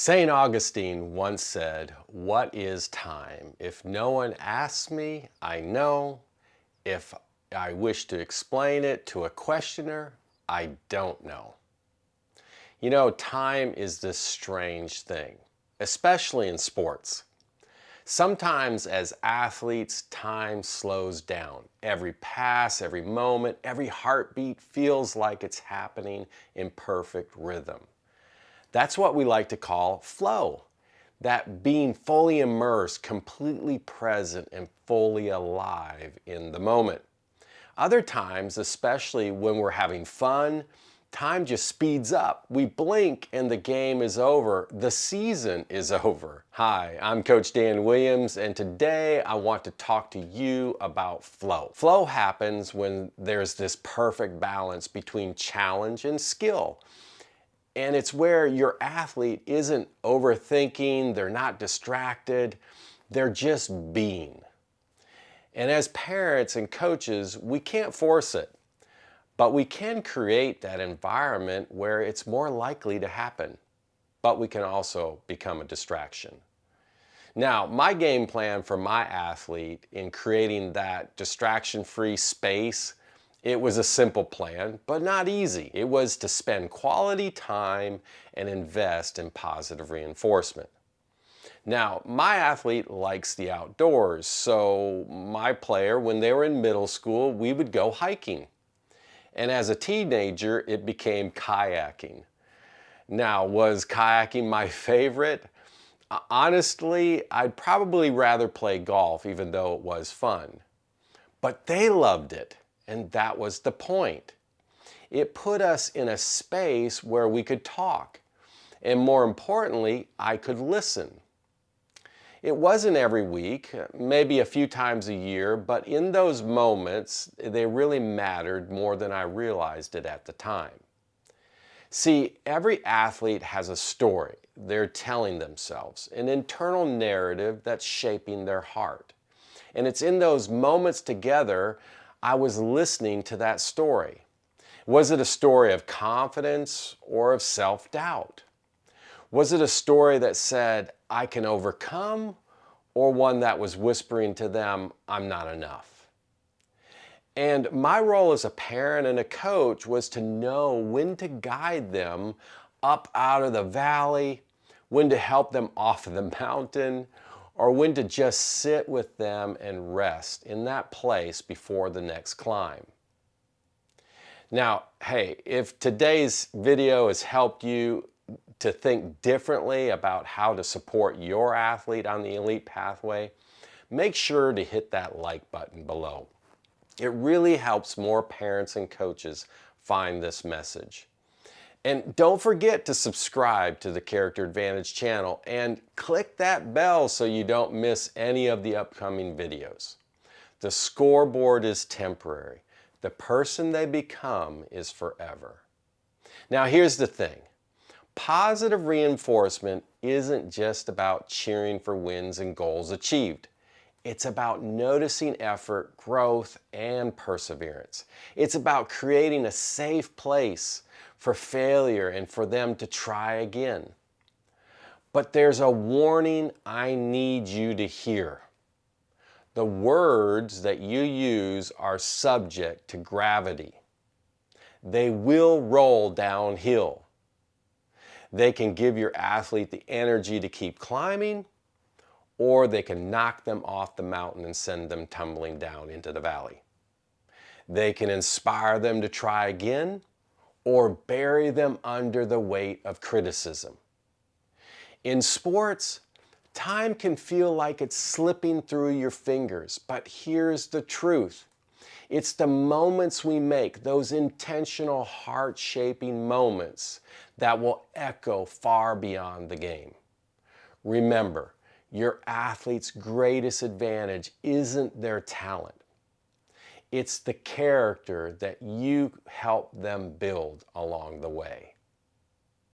St. Augustine once said, "What is time? If no one asks me, I know. If I wish to explain it to a questioner, I don't know." You know, time is this strange thing, especially in sports. Sometimes as athletes, time slows down. Every pass, every moment, every heartbeat feels like it's happening in perfect rhythm. That's what we like to call flow. That being fully immersed, completely present, and fully alive in the moment. Other times, especially when we're having fun, time just speeds up. We blink and the game is over. The season is over. Hi, I'm Coach Dan Williams, and today I want to talk to you about flow. Flow happens when there's this perfect balance between challenge and skill. And it's where your athlete isn't overthinking, they're not distracted, they're just being. And as parents and coaches, we can't force it, but we can create that environment where it's more likely to happen. But we can also become a distraction. Now, my game plan for my athlete in creating that distraction-free space, it was a simple plan, but not easy. It was to spend quality time and invest in positive reinforcement. Now, my athlete likes the outdoors, so my player, when they were in middle school, we would go hiking. And as a teenager, it became kayaking. Now, was kayaking my favorite? Honestly, I'd probably rather play golf, even though it was fun. But they loved it, and that was the point. It put us in a space where we could talk, and more importantly, I could listen. It wasn't every week, maybe a few times a year, but in those moments, they really mattered more than I realized it at the time. See, every athlete has a story they're telling themselves, an internal narrative that's shaping their heart. And it's in those moments together I was listening to that story. Was it a story of confidence or of self-doubt? Was it a story that said, "I can overcome," or one that was whispering to them, "I'm not enough"? And my role as a parent and a coach was to know when to guide them up out of the valley, when to help them off of the mountain, or when to just sit with them and rest in that place before the next climb. Now, hey, if today's video has helped you to think differently about how to support your athlete on the elite pathway, make sure to hit that like button below. It really helps more parents and coaches find this message. And don't forget to subscribe to the Character Advantage channel and click that bell so you don't miss any of the upcoming videos. The scoreboard is temporary. The person they become is forever. Now here's the thing. Positive reinforcement isn't just about cheering for wins and goals achieved. It's about noticing effort, growth, and perseverance. It's about creating a safe place for failure and for them to try again. But there's a warning I need you to hear. The words that you use are subject to gravity. They will roll downhill. They can give your athlete the energy to keep climbing, or they can knock them off the mountain and send them tumbling down into the valley. They can inspire them to try again, or bury them under the weight of criticism. In sports, time can feel like it's slipping through your fingers, but here's the truth. It's the moments we make, those intentional, heart-shaping moments, that will echo far beyond the game. Remember, your athlete's greatest advantage isn't their talent. It's the character that you help them build along the way.